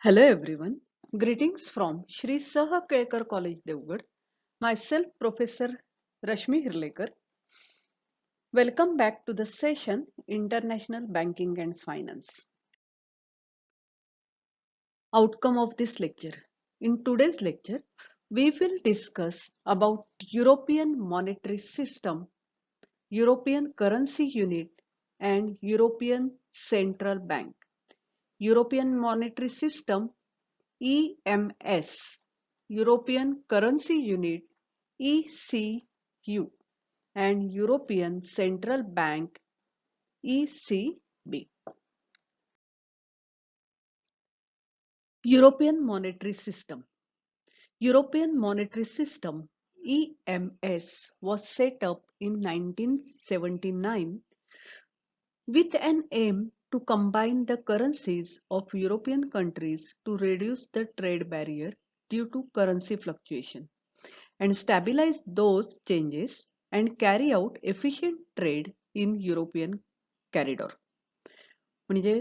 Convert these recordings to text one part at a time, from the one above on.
Hello everyone. Greetings from Shri Saha Kelkar College Devgad. Myself Professor Rashmi Hirlekar. Welcome back to the session International Banking and Finance. Outcome of this lecture. In today's lecture, we will discuss about European monetary system, European currency unit and European Central Bank. European monetary system EMS, European Currency Unit ECU, and European Central Bank ECB. European Monetary System. European Monetary System EMS was set up in 1979 with an aim to combine the currencies of European countries to reduce the trade barrier due to currency fluctuation and stabilize those changes and carry out efficient trade in European corridor. म्हणजे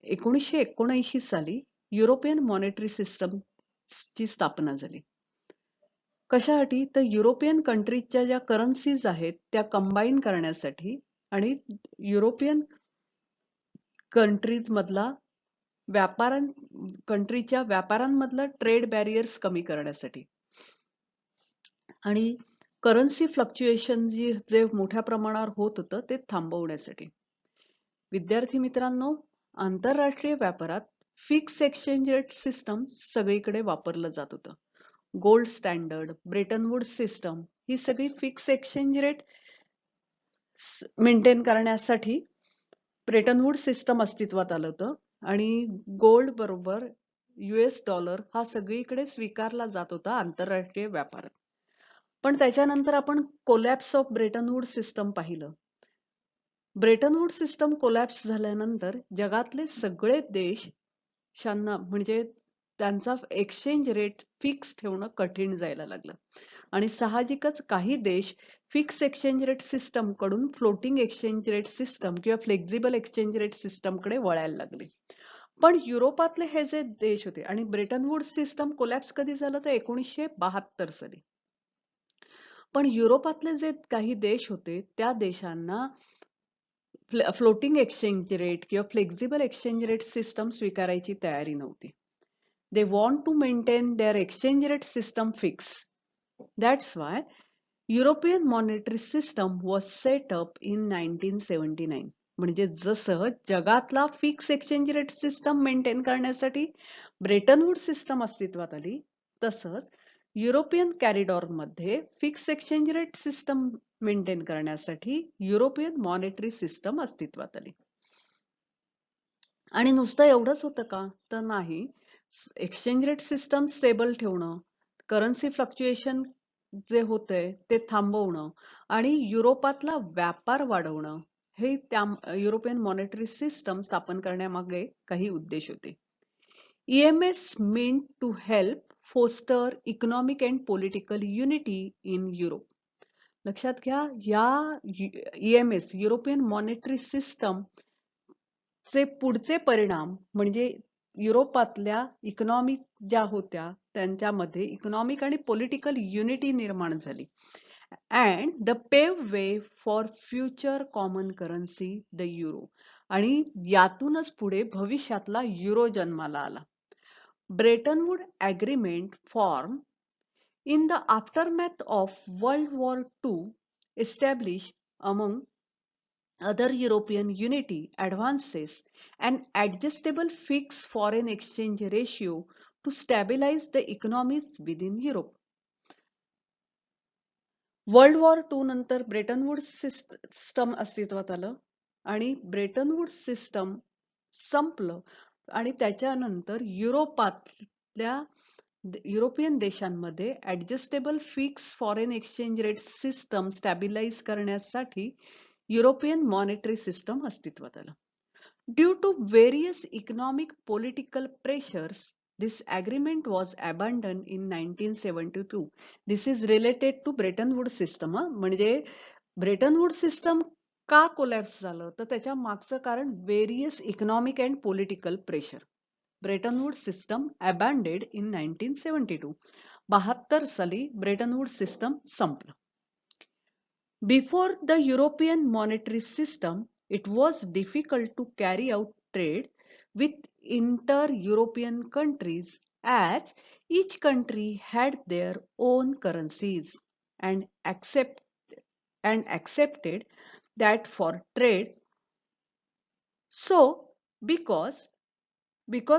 1979 साली European monetary system ची स्थापना झाली. कशासाठी? तर European कंट्रीजच्या ज्या currencies आहेत त्या कंबाईन करण्यासाठी आणि युरोपियन कंट्रीज मधला कंट्रीच्या व्यापारांमधला ट्रेड बॅरियर्स कमी करण्यासाठी आणि करन्सी फ्लक्च्युएशन जे मोठ्या प्रमाणावर होत होतं ते थांबवण्यासाठी. विद्यार्थी मित्रांनो, आंतरराष्ट्रीय व्यापारात फिक्स एक्सचेंज रेट सिस्टम सगळीकडे वापरलं जात होतं. Gold standard, Bretton Woods system ही सगळी फिक्स एक्सचेंज रेट मेंटेन करण्यासाठी ब्रेटन वूड्स सिस्टम अस्तित्वात आलं होतं आणि गोल्ड बरोबर US डॉलर हा सगळीकडे स्वीकारला जात होता आंतरराष्ट्रीय व्यापारात. पण त्याच्यानंतर आपण collapse of Bretton Woods system पाहिलं. ब्रेटन वूड्स सिस्टम कोलॅप्स झाल्यानंतर जगातले सगळे देशांना म्हणजे त्यांचा एक्सचेंज रेट फिक्स ठेवणं कठीण जायला लागलं आणि साहजिकच काही देश फिक्स एक्सचेंज रेट सिस्टम कडून फ्लोटिंग एक्सचेंज रेट सिस्टम किंवा फ्लेक्झिबल एक्सचेंज रेट सिस्टम कडे वळायला लागले. पण युरोपातले हे जे देश होते आणि ब्रेटन वूड्स सिस्टम कोलॅप्स कधी झालं तर 1972 साली. पण युरोपातले जे काही देश होते त्या देशांना फ्लोटिंग एक्सचेंज रेट किंवा फ्लेक्झिबल एक्सचेंज रेट सिस्टम स्वीकारायची तयारी नव्हती. They want to maintain their exchange rate system fixed. That's why European monetary system was set up in 1979. म्हणजे जसं जगातला fix exchange rate system maintain करण्यासाठी ब्रेटन वूड सिस्टम अस्तित्वात आली, तसंच युरोपियन कॉरिडॉर मध्ये fix exchange rate system maintain करण्यासाठी European monetary system अस्तित्वात आली. आणि नुसतं एवढंच होतं का? तर नाही. एक्सचेंज रेट सिस्टम स्टेबल ठेवणं, करन्सी फ्लक्च्युएशन जे होतंय ते थांबवणं आणि युरोपातला व्यापार वाढवणं हे त्या युरोपियन मॉनेटरी सिस्टम स्थापन करण्यामागे काही उद्देश होते. EMS meant to help foster economic and political unity in Europe. लक्षात घ्या, या EMS युरोपियन मॉनेटरी सिस्टम चे पुढचे परिणाम म्हणजे युरोपातल्या इकॉनॉमिक ज्या होत्या त्यांच्यामध्ये इकॉनॉमिक आणि पॉलिटिकल युनिटी निर्माण झाली and the pave way for future common currency the euro. आणि यातूनच पुढे भविष्यातला युरो जन्माला आला. Bretton Wood agreement form in the aftermath of World War II establish among other European unity advances an adjustable fixed foreign exchange ratio to stabilize the economies within Europe. World War II नंतर Brayton Woods system अस्तित्वात आलं आणि Brayton Woods system संपलं आणि त्याच्यानंतर युरोपातल्या European देशांमध्ये adjustable fix foreign exchange rate system stabilize करण्यासाठी युरोपियन मॉनेटरी सिस्टम अस्तित्वात आलं. Due to various economic political pressures this agreement was abandoned in 1972. This is related to Bretton Woods system. म्हणजे Bretton Wood system का collapse झालं तर त्याच्या मागचं कारण various economic and political pressure. Bretton Wood system abandoned in 1972. 72 साली Bretton Wood system संपलं. Before the European monetary system, it was difficult to carry out trade with inter-European countries as each country had their own currencies and accepted that for trade. So, because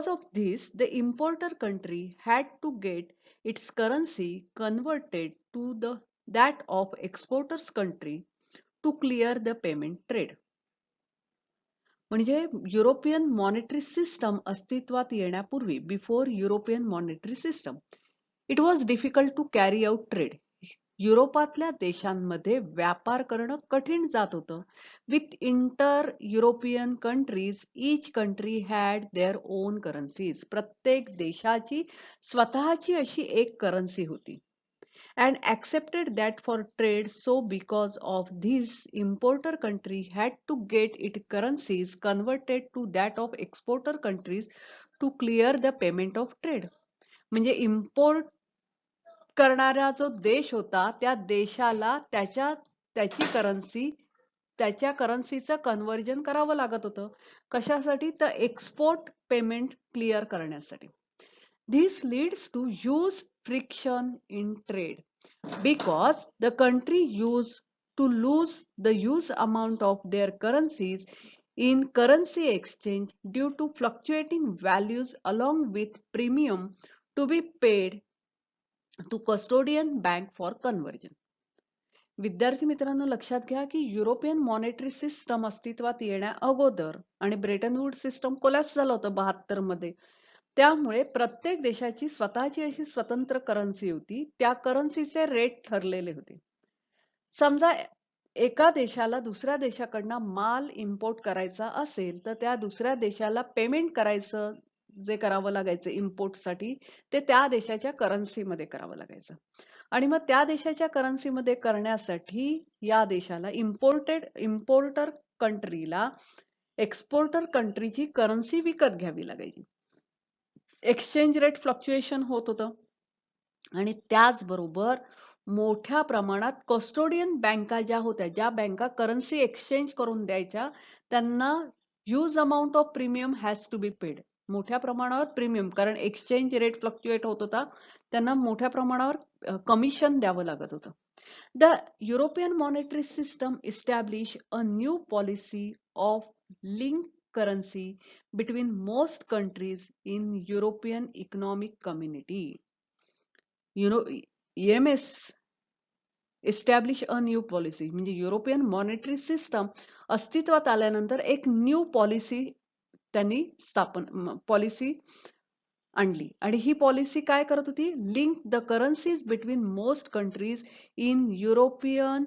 of this, the importer country had to get its currency converted to that of exporters country to clear the payment trade. म्हणजे European monetary system अस्तित्वात येण्यापूर्वी before European monetary system it was difficult to carry out trade. युरोपातल्या देशांमध्ये व्यापार करणं कठीण जात होतं. With inter European countries each country had their own currencies. प्रत्येक देशाची स्वतःची अशी एक करन्सी होती. And accepted that for trade. So because of this, importer country had to get its currencies converted to that of exporter countries to clear the payment of trade. म्हणजे import करणारा जो देश होता त्या देशाला त्याची करन्सीचं कन्व्हर्जन करावं लागत होतं. कशासाठी? तर एक्सपोर्ट पेमेंट क्लिअर करण्यासाठी. This leads to huge friction in trade because the country used to lose the huge amount of their currencies in currency exchange due to fluctuating values along with premium to be paid to custodian bank for conversion. विद्यार्थी मित्रांनो लक्षात घ्या की European monetary system अस्तित्वात येण्या अगोदर आणि Brayton Wood system collapse झालं होतं 72 मध्ये. त्यामुळे प्रत्येक देशाची स्वतःची अशी स्वतंत्र करन्सी होती. त्या करन्सीचे रेट ठरलेले होते. समजा एका देशाला दुसऱ्या देशाकडनं माल इम्पोर्ट करायचा असेल तर त्या दुसऱ्या देशाला पेमेंट करायचं जे करावं लागायचं इम्पोर्टसाठी ते त्या देशाच्या करन्सीमध्ये करावं लागायचं. आणि मग त्या देशाच्या करन्सीमध्ये करण्यासाठी या देशाला इम्पोर्टर कंट्रीला एक्सपोर्टर कंट्रीची करन्सी विकत घ्यावी लागायची. एक्सचेंज रेट फ्लक्च्युएशन होत होतं. आणि त्याचबरोबर मोठ्या प्रमाणात कस्टोडियन बँका ज्या होत्या, ज्या बँका करन्सी एक्सचेंज करून द्यायच्या, त्यांना huge amount of premium has to be paid. मोठ्या प्रमाणावर प्रीमियम, कारण एक्सचेंज रेट फ्लक्च्युएट होत होता, त्यांना मोठ्या प्रमाणावर कमिशन द्यावं लागत होतं. The European monetary system established a new policy of linked currency between most countries in European Economic Community. EMS establish a new policy म्हणजे युरोपियन मॉनेटरी सिस्टम अस्तित्वात आल्यानंतर एक न्यू पॉलिसी त्यांनी पॉलिसी आणली. आणि ही पॉलिसी काय करत होती? Link the currencies between most countries in European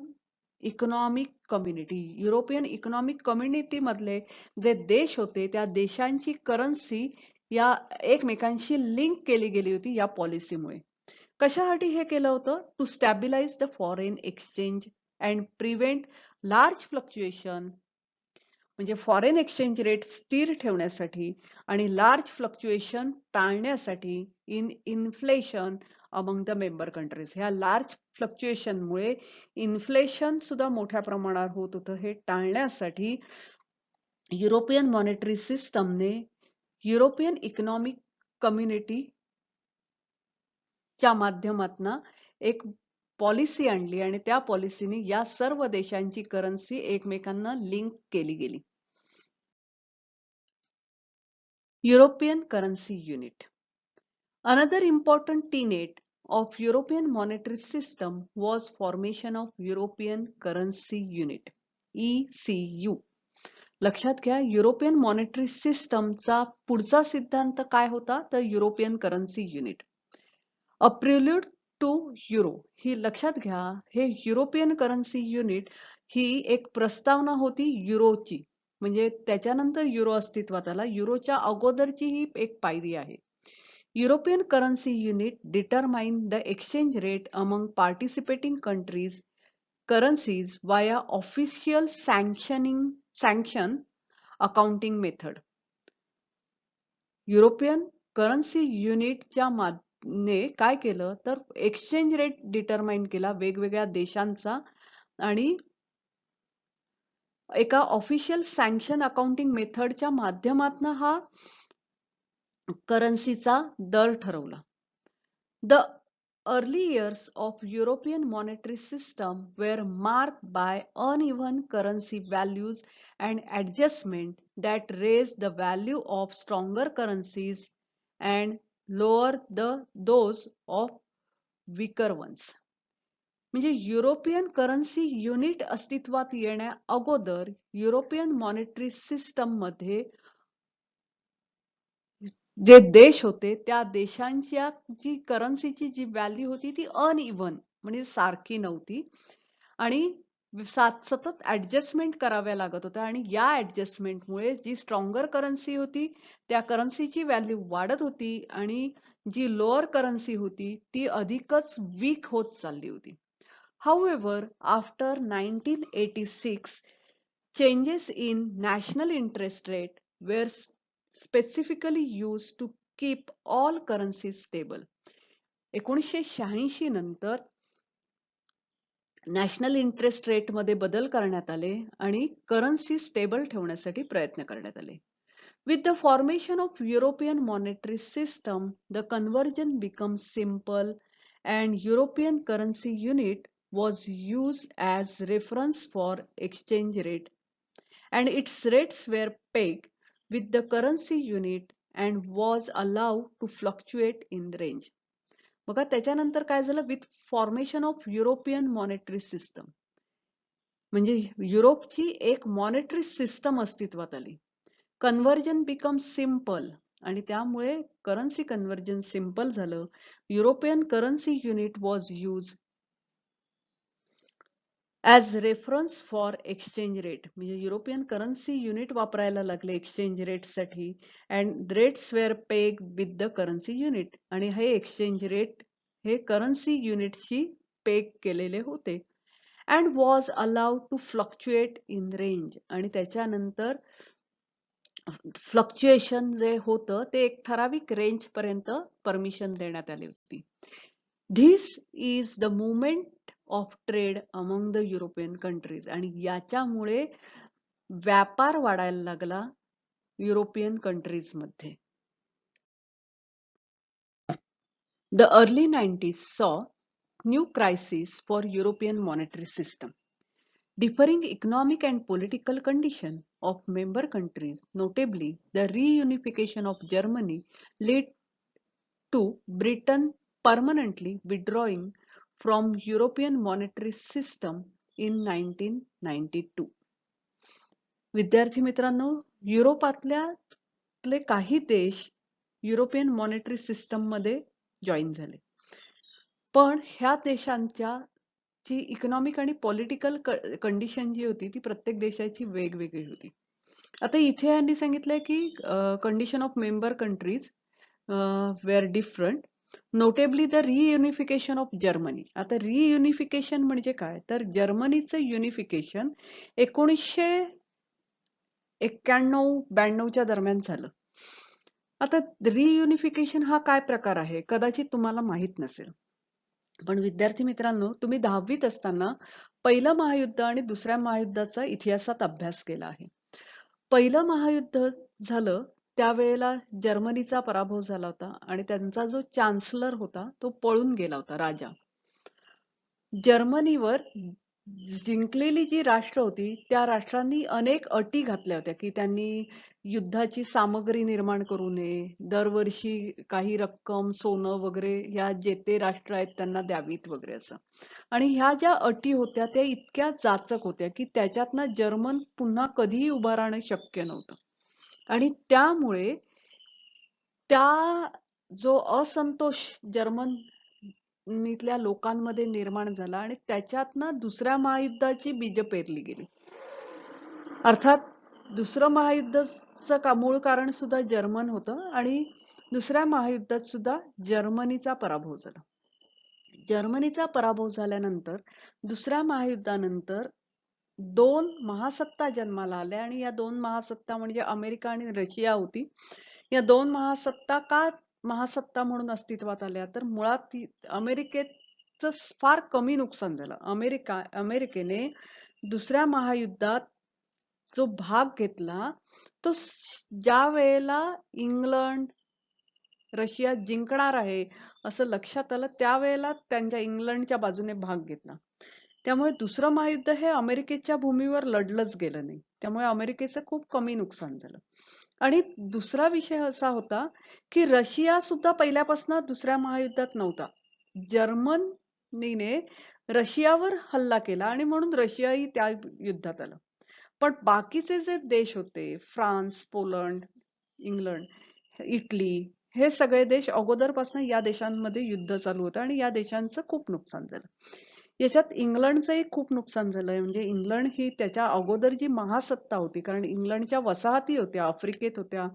economic community. European economic community मधले जे देश होते त्या देशांची करन्सी या एकमेकांशी लिंक केली गेली होती या पॉलिसीमुळे. कशासाठी हे केलं होतं? To stabilize the foreign exchange and prevent large fluctuation. म्हणजे फॉरेन एक्सचेंज रेट स्थिर ठेवण्यासाठी आणि लार्ज फ्लक्च्युएशन टाळण्यासाठी in inflation among the member countries. ह्या लार्ज फ्लक्च्युएशनमुळे इन्फ्लेशन सुद्धा मोठ्या प्रमाणावर होत होतं. हे टाळण्यासाठी युरोपियन मॉनेटरी सिस्टमने युरोपियन इकॉनॉमिक कम्युनिटी च्या माध्यमातून एक पॉलिसी आणली आणि त्या पॉलिसीने या सर्व देशांची करन्सी एकमेकांना लिंक केली गेली. European currency unit. Another important tenet of European monetary system was formation of European Currency Unit, ECU. लक्षात घ्या, युरोपियन मॉनेटरी सिस्टमचा पुढचा सिद्धांत काय होता? तर European currency unit. A prelude to euro. ही लक्षात घ्या, हे युरोपियन करन्सी युनिट ही एक प्रस्तावना होती युरोची. म्हणजे त्याच्यानंतर युरो अस्तित्वात आला. युरोच्या अगोदरची ही एक पायरी आहे. European currency unit determine the exchange rate among participating countries currencies via official sanction accounting method. European currency युनिटच्या ने काय केलं तर एक्सचेंज रेट डिटरमाइन केला वेगवेगळ्या देशांचा आणि एका ऑफिशियल सँक्शन अकाउंटिंग मेथडच्या माध्यमातून हा करन्सीचा दर ठरवला. The early years of European monetary system were marked by uneven currency values and adjustment that raised the value of stronger currencies and lower those of weaker ones. म्हणजे European currency unit अस्तित्वात येण्या अगोदर European monetary system मध्ये जे देश होते त्या देशांच्या जी करन्सीची जी व्हॅल्यू होती ती अनइव्हन म्हणजे सारखी नव्हती आणि सतत ऍडजस्टमेंट कराव्या लागत होत्या आणि या ऍडजस्टमेंटमुळे जी स्ट्रॉंगर करन्सी होती त्या करन्सीची व्हॅल्यू वाढत होती आणि जी लोअर करन्सी होती ती अधिकच वीक होत चालली होती. However, after 1986, changes in national interest rate were specifically used to keep all currencies stable. 1986 नंतर नॅशनल इंटरेस्ट रेट मध्ये बदल करण्यात आले आणि करन्सी स्टेबल ठेवण्यासाठी प्रयत्न करण्यात आले. With the formation of European monetary system, the conversion becomes simple and European currency unit was used as reference for exchange rate and its rates were pegged with the currency unit and was allowed to fluctuate in the range. बघा त्याच्यानंतर काय झालं with formation of European monetary system म्हणजे युरोपची एक monetary system अस्तित्वात आली. Conversion become simple आणि त्यामुळे करन्सी कन्व्हर्जन सिम्पल झालं. European currency unit was use as reference for exchange rate म्हणजे युरोपियन करन्सी युनिट वापरायला लागले एक्सचेंज रेटसाठी and rates were peg with the currency unit आणि हे एक्सचेंज रेट हे करन्सी युनिटशी पेग केलेले होते and was allowed to fluctuate in range आणि त्याच्यानंतर फ्लक्च्युएशन जे होतं ते एक ठराविक रेंज पर्यंत परमिशन देण्यात आली होती. This is the movement of trade among the European countries आणि याच्यामुळे व्यापार वाढायला लागला युरोपियन कंट्रीज मध्ये. The early 90s saw new crises for European monetary system. Differing economic and political condition of member countries, notably the reunification of Germany, led to Britain permanently withdrawing from European monetary system in 1992. विद्यार्थी मित्रांनो, युरोपातले काही देश European monetary system मध्ये join झाले. पण ह्या देशांच्या जी economic आणि पॉलिटिकल कंडिशन जी होती ती प्रत्येक देशाची वेगवेगळी होती. आता इथे यांनी सांगितलंय की condition of member countries were different, notably the reunification of Germany. आता रियुनिफिकेशन म्हणजे काय तर जर्मनीचं युनिफिकेशन 1991-92 दरम्यान झालं. आता रियुनिफिकेशन हा काय प्रकार आहे कदाचित तुम्हाला माहित नसेल, पण विद्यार्थी मित्रांनो तुम्ही 10वीत असताना पहिलं महायुद्ध आणि दुसऱ्या महायुद्धाचा इतिहासात अभ्यास केला आहे. पहिलं महायुद्ध झालं त्यावेळेला जर्मनीचा पराभव झाला होता आणि त्यांचा जो चान्सलर होता तो पळून गेला होता राजा. जर्मनीवर जिंकलेली जी राष्ट्र होती त्या राष्ट्रांनी अनेक अटी घातल्या होत्या की त्यांनी युद्धाची सामग्री निर्माण करू नये, दरवर्षी काही रक्कम सोनं वगैरे ह्या जे ते राष्ट्र आहेत त्यांना द्यावीत वगैरे असं. आणि ह्या ज्या अटी होत्या त्या इतक्या जाचक होत्या की त्याच्यातनं जर्मन पुन्हा कधीही उभं राहणं शक्य नव्हतं आणि त्यामुळे त्या जो असंतोष जर्मनीतल्या लोकांमध्ये निर्माण झाला आणि त्याच्यातनं दुसऱ्या महायुद्धाची बीज पेरली गेली. अर्थात दुसरं महायुद्धाचं मूळ कारण सुद्धा जर्मन होतं आणि दुसऱ्या महायुद्धात सुद्धा जर्मनीचा पराभव झाला. जर्मनीचा पराभव झाल्यानंतर दुसऱ्या महायुद्धानंतर 2 महासत्ता जन्माला आल्या आणि या 2 महासत्ता म्हणजे अमेरिका आणि रशिया होती. या दोन महासत्ता का महासत्ता म्हणून अस्तित्वात आल्या, तर मुळात अमेरिकेचं फार कमी नुकसान झालं. अमेरिकेने दुसऱ्या महायुद्धात जो भाग घेतला, तो ज्या वेळेला इंग्लंड रशिया जिंकणार आहे असं लक्षात आलं, त्यावेळेला त्यांच्या इंग्लंडच्या बाजूने भाग घेतला. त्यामुळे दुसरं महायुद्ध हे अमेरिकेच्या भूमीवर लढलंच गेलं नाही. त्यामुळे अमेरिकेचं खूप कमी नुकसान झालं. आणि दुसरा विषय असा होता की रशिया सुद्धा पहिल्यापासून दुसऱ्या महायुद्धात नव्हता. जर्मनीने रशियावर हल्ला केला आणि म्हणून रशियाही त्या युद्धात आलं. पण बाकीचे जे देश होते, फ्रान्स, पोलंड, इंग्लंड, इटली, हे सगळे देश अगोदरपासून या देशांमध्ये युद्ध चालू होतं आणि या देशांचं खूप नुकसान झालं. याच्यात इंग्लंडचंही खूप नुकसान झालंय. म्हणजे इंग्लंड ही त्याच्या अगोदर जी महासत्ता होती, कारण इंग्लंडच्या वसाहती होत्या, आफ्रिकेत होत्या,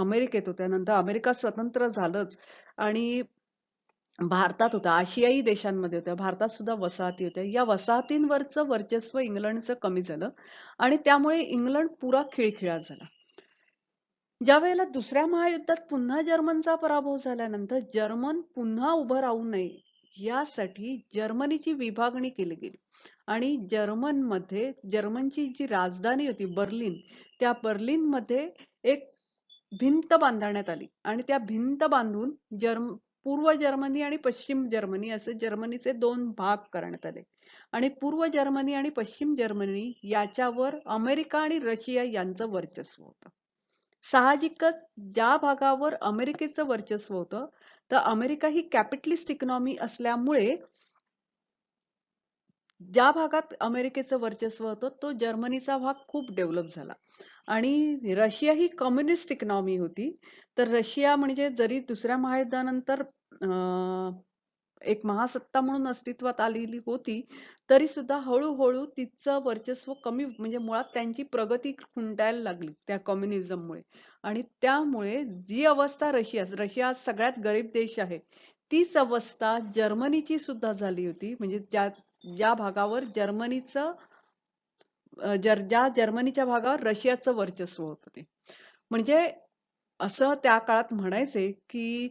अमेरिकेत होत्या, नंतर अमेरिका स्वतंत्र झालंच आणि भारतात होत्या, आशियाई देशांमध्ये होत्या, भारतात सुद्धा वसाहती होत्या. या वसाहतींवरचं वर्चस्व इंग्लंडचं कमी झालं आणि त्यामुळे इंग्लंड पुरा खिळखिळा झाला. ज्या वेळेला दुसऱ्या महायुद्धात पुन्हा जर्मनचा पराभव झाल्यानंतर जर्मन पुन्हा उभं राहू नये यासाठी जर्मनीची विभागणी केली गेली आणि जर्मनची जी राजधानी होती बर्लिन, त्या बर्लिनमध्ये एक भिंत बांधण्यात आली आणि त्या भिंत बांधून पूर्व जर्मनी आणि पश्चिम जर्मनी असे जर्मनीचे दोन भाग करण्यात आले आणि पूर्व जर्मनी आणि पश्चिम जर्मनी याच्यावर अमेरिका आणि रशिया यांचं वर्चस्व होतं. साहजिकच ज्या भागावर अमेरिकेचं वर्चस्व होतं, तर अमेरिका ही कॅपिटलिस्ट इकॉनॉमी असल्यामुळे ज्या भागात अमेरिकेचं वर्चस्व होतं, तो जर्मनीचा भाग खूप डेव्हलप झाला. आणि रशिया ही कम्युनिस्ट इकॉनॉमी होती. तर रशिया म्हणजे जरी दुसऱ्या महायुद्धानंतर एक महासत्ता म्हणून अस्तित्वात आलेली होती, तरी सुद्धा हळूहळू तिचं वर्चस्व कमी, म्हणजे मुळात त्यांची प्रगती खुंटायला लागली त्या कम्युनिझममुळे. आणि त्यामुळे जी अवस्था रशिया सगळ्यात गरीब देश आहे, तीच अवस्था जर्मनीची सुद्धा झाली होती. म्हणजे ज्या भागावर ज्या जर्मनीच्या भागावर रशियाचं वर्चस्व होतं ते. म्हणजे असं त्या काळात म्हणायचे की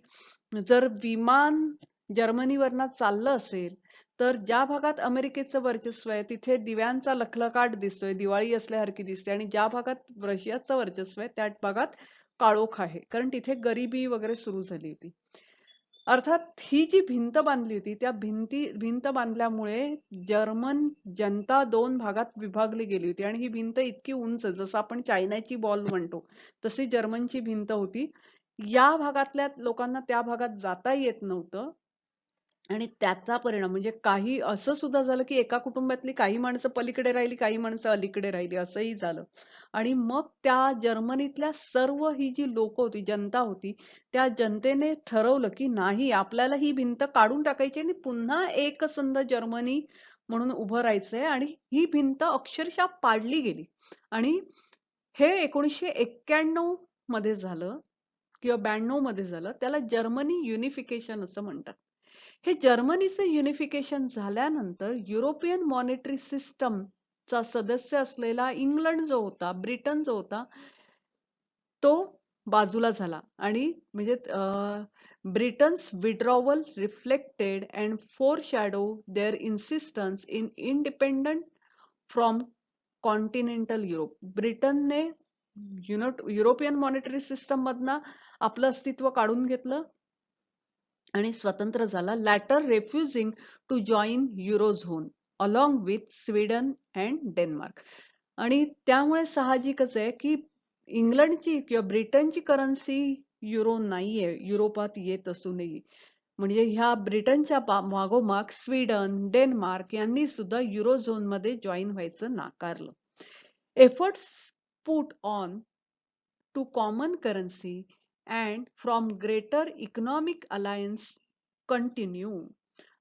जर विमान जर्मनीवरनं चाललं असेल, तर ज्या भागात अमेरिकेचं वर्चस्व आहे तिथे दिव्यांचा लखलखाट दिसतोय, दिवाळी असल्यासारखी दिसते, आणि ज्या भागात रशियाचं वर्चस्व आहे त्या भागात काळोख आहे, कारण तिथे गरिबी वगैरे सुरू झाली होती. अर्थात ही जी भिंत बांधली होती, त्या भिंत बांधल्यामुळे जर्मन जनता दोन भागात विभागली गेली होती आणि ही भिंत इतकी उंच, जसं आपण चायनाची बॉल म्हणतो तशी जर्मनची भिंत होती. या भागातल्या लोकांना त्या भागात जाता येत नव्हतं आणि त्याचा परिणाम म्हणजे काही असं सुद्धा झालं की एका कुटुंबातली काही माणसं पलीकडे राहिली, काही माणसं अलीकडे राहिली, असंही झालं. आणि मग त्या जर्मनीतल्या सर्व ही जी लोक होती, जनता होती, त्या जनतेने ठरवलं की नाही, आपल्याला ही भिंत काढून टाकायची आणि पुन्हा एकसंध जर्मनी म्हणून उभं राहायचंय. आणि ही भिंत अक्षरशः पाडली गेली आणि हे 1991 मध्ये झालं किंवा 92 मध्ये झालं. त्याला जर्मनी युनिफिकेशन असं म्हणतात. हे जर्मनीचे युनिफिकेशन झाल्यानंतर युरोपियन मॉनिटरी सिस्टम चा सदस्य असलेला इंग्लंड जो होता, ब्रिटन जो होता, तो बाजूला झाला. आणि म्हणजे Britain's withdrawal reflected and foreshadow their insistence in independent from continental Europe. ब्रिटनने युरोपियन मॉनिटरी सिस्टम मधनं आपलं अस्तित्व काढून घेतलं आणि स्वतंत्र झाला, later refusing to join eurozone along with Sweden and Denmark. आणि त्यामुळे साहजिकच आहे की इंग्लंडची किंवा ब्रिटनची करन्सी युरो नाहीये युरोपात येत असूनही. म्हणजे ह्या ब्रिटनच्या मागोमाग स्वीडन, डेन्मार्क यांनी सुद्धा युरो झोन मध्ये जॉईन व्हायचं नाकारलं. Efforts put on to common currency and from greater economic alliance continue.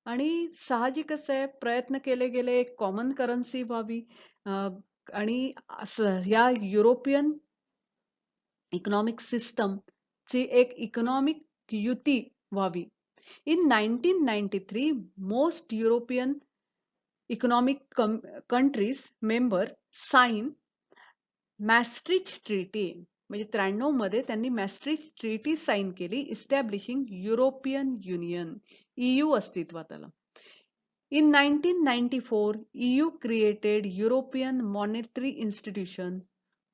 आणि साहजिकच आहे, प्रयत्न केले गेले एक कॉमन करन्सी व्हावी आणि ह्या युरोपियन इकॉनॉमिक सिस्टम ची एक इकॉनॉमिक युती व्हावी. In 1993 most European economic countries member sign Maastricht Treaty. म्हणजे 93 मध्ये त्यांनी मॅस्ट्रिक्ट ट्रीटी साइन केली, इस्टॅब्लिशिंग युरोपियन युनियन, EU अस्तित्वात आलं. In 1994, EU created European Monetary Institution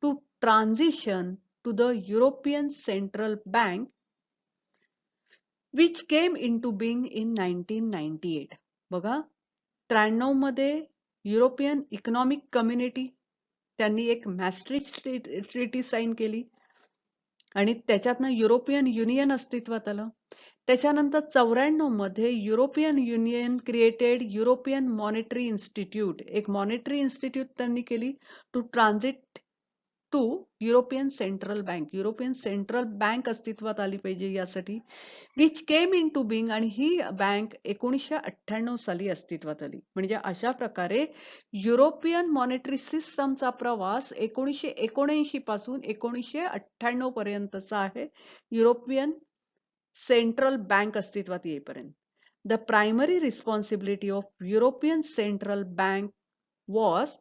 to transition to the European Central Bank, which came into being in 1998. बघा, 93 मध्ये European economic community त्यांनी एक मॅस्ट्रिक्ट ट्रीटी साइन केली आणि त्याच्यातनं युरोपियन युनियन अस्तित्वात आलं. त्याच्यानंतर 94 मध्ये European Union created European monetary institute, एक मॉनिटरी इन्स्टिट्यूट त्यांनी केली to transit to European central bank. European central bank अस्तित्वात आली पाहिजे यासाठी, which came into being, आणि ही बँक 1998 साली अस्तित्वात आली. म्हणजे अशा प्रकारे युरोपियन मॉनिटरी सिस्टमचा प्रवास 1979 पासून 1998 पर्यंतचा आहे, युरोपियन सेंट्रल बँक अस्तित्वात येईपर्यंत. The primary responsibility of European central bank was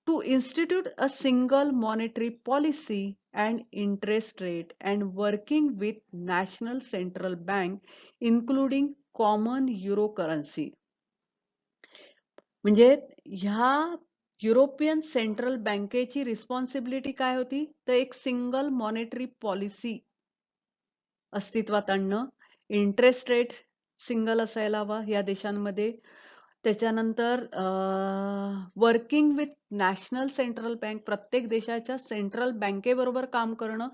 to institute a single monetary policy and interest rate and working with national central bank including common euro currency. म्हणजे ह्या European central बँकेची responsibility काय होती, तर एक single monetary policy अस्तित्वात आणणं, interest rate single असायला हवा या देशांमध्ये, त्याच्यानंतर working with national central bank, प्रत्येक देशाच्या सेंट्रल बँकेबरोबर काम करणं,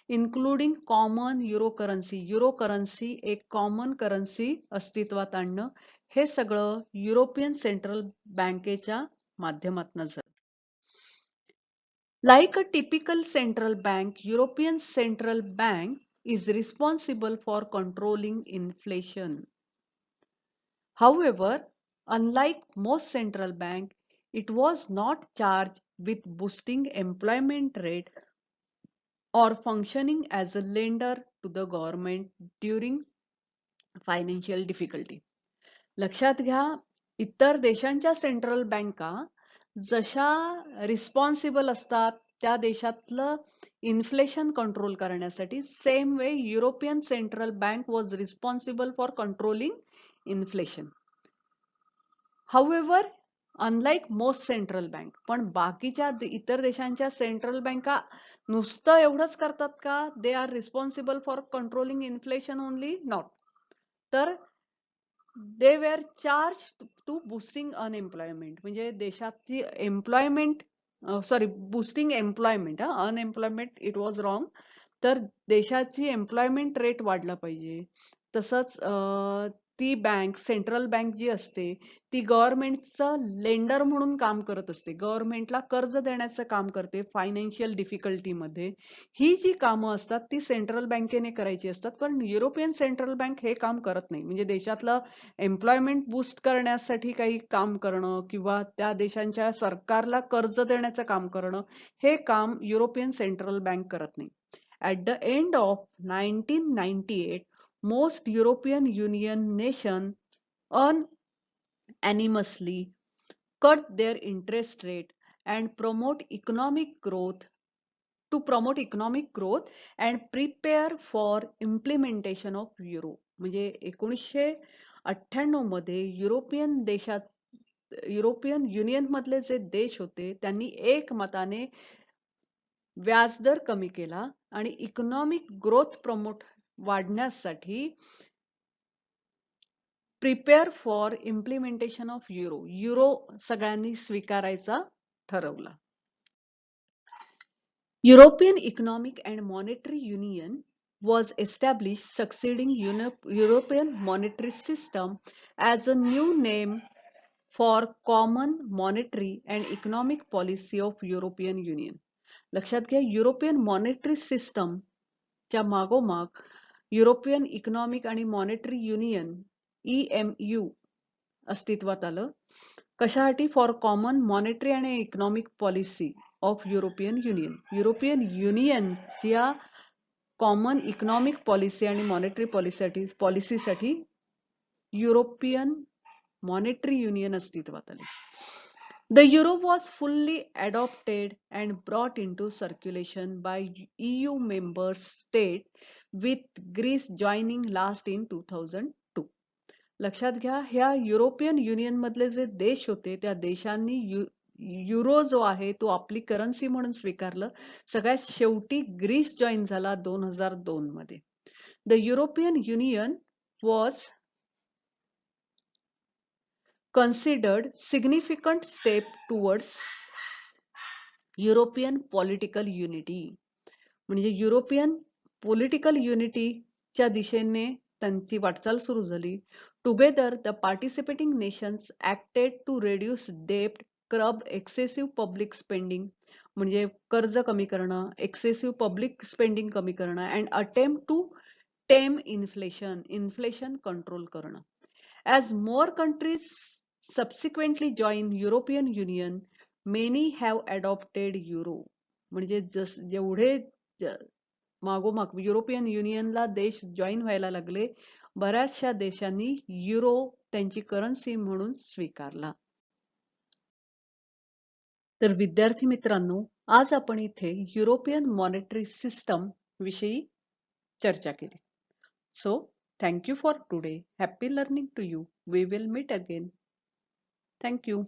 including common euro currency, euro currency एक कॉमन करन्सी अस्तित्वात आणणं, हे सगळं युरोपियन सेंट्रल बँकेच्या माध्यमातून झालं. Like a typical central bank, European central bank is responsible for controlling inflation. However, unlike most central bank, it was not charged with boosting employment rate or functioning as a lender to the government during financial difficulty. लक्षात घ्या, इतर देशांच्या central बँका जशा responsible असतात त्या देशातलं inflation control करण्यासाठी, same way European central bank was responsible for controlling inflation. However, unlike most central bank, पण बाकीच्या इतर देशांच्या सेंट्रल बँका नुसतं एवढंच करतात का, they are responsible for controlling inflation only? Not. तर they were charge to boosting unemployment, म्हणजे देशाची employment, sorry, boosting employment, unemployment it was wrong. तर देशाची एम्प्लॉयमेंट रेट वाढला पाहिजे. तसंच ती बँक, सेंट्रल बँक जी असते ती गव्हर्नमेंटचं लेंडर म्हणून काम करत असते, गव्हर्नमेंटला कर्ज देण्याचं काम करते फायनान्शियल डिफिकल्टीमध्ये. ही जी कामं असतात ती सेंट्रल बँकेने करायची असतात, पण युरोपियन सेंट्रल बँक हे काम करत नाही. म्हणजे देशातलं एम्प्लॉयमेंट बूस्ट करण्यासाठी काही काम करणं किंवा त्या देशांच्या सरकारला कर्ज देण्याचं काम करणं, हे काम युरोपियन सेंट्रल बँक करत नाही. At the end of 1998, most European Union nations unanimously cut their interest rate and promote economic growth and prepare for implementation of euro. म्हणजे 1998 मध्ये युरोपियन युनियन मधले जे देश होते त्यांनी एकमताने व्याजदर कमी केला आणि इकॉनॉमिक ग्रोथ प्रमोट वाढण्यासाठी prepare for implementation of euro सगळ्यांनी स्वीकारायचा ठरवला. European economic and monetary union was established succeeding European monetary system as a new name for common monetary and economic policy of European Union. लक्षात घ्या, European monetary system च्या मागोमाग European economic आणि monetary union EMU अस्तित्वात आलं. कशासाठी? For common monetary आणि economic policy of European union. European युनियनच्या कॉमन इकॉनॉमिक पॉलिसी आणि मॉनिटरी पॉलिसीसाठी युरोपियन मॉनिटरी युनियन अस्तित्वात आली. The euro was fully adopted and brought into circulation by EU member states, with Greece joining last in 2002. लक्षात घ्या, ह्या European union मधले जे देश होते त्या देशांनी युरो जो आहे तो आपली करन्सी म्हणून स्वीकारलं. सगळ्यात शेवटी ग्रीस जॉईन झाला 2002 मध्ये. The European Union was considered significant step towards European political unity. म्हणजे युरोपियन पॉलिटिकल युनिटीच्या दिशेने त्यांची वाटचाल सुरू झाली. Together the participating nations acted to reduce डेप्ट, कर्ब एक्सेसिव्ह पब्लिक स्पेंडिंग, म्हणजे कर्ज कमी करणं, एक्सेसिव्ह पब्लिक स्पेंडिंग कमी करणं, and attempt to tame inflation, inflation control करणं. As more countries subsequently join European Union, many have adopted euro. म्हणजे जेवढे मागोमाग युरोपियन युनियनला देश जॉईन व्हायला लागले, बऱ्याचशा देशांनी युरो त्यांची करन्सी म्हणून स्वीकारला. तर विद्यार्थी मित्रांनो, आज आपण इथे युरोपियन मॉनेटरी सिस्टम विषयी चर्चा केली. So, thank you for today. Happy learning to you. We will meet again. Thank you.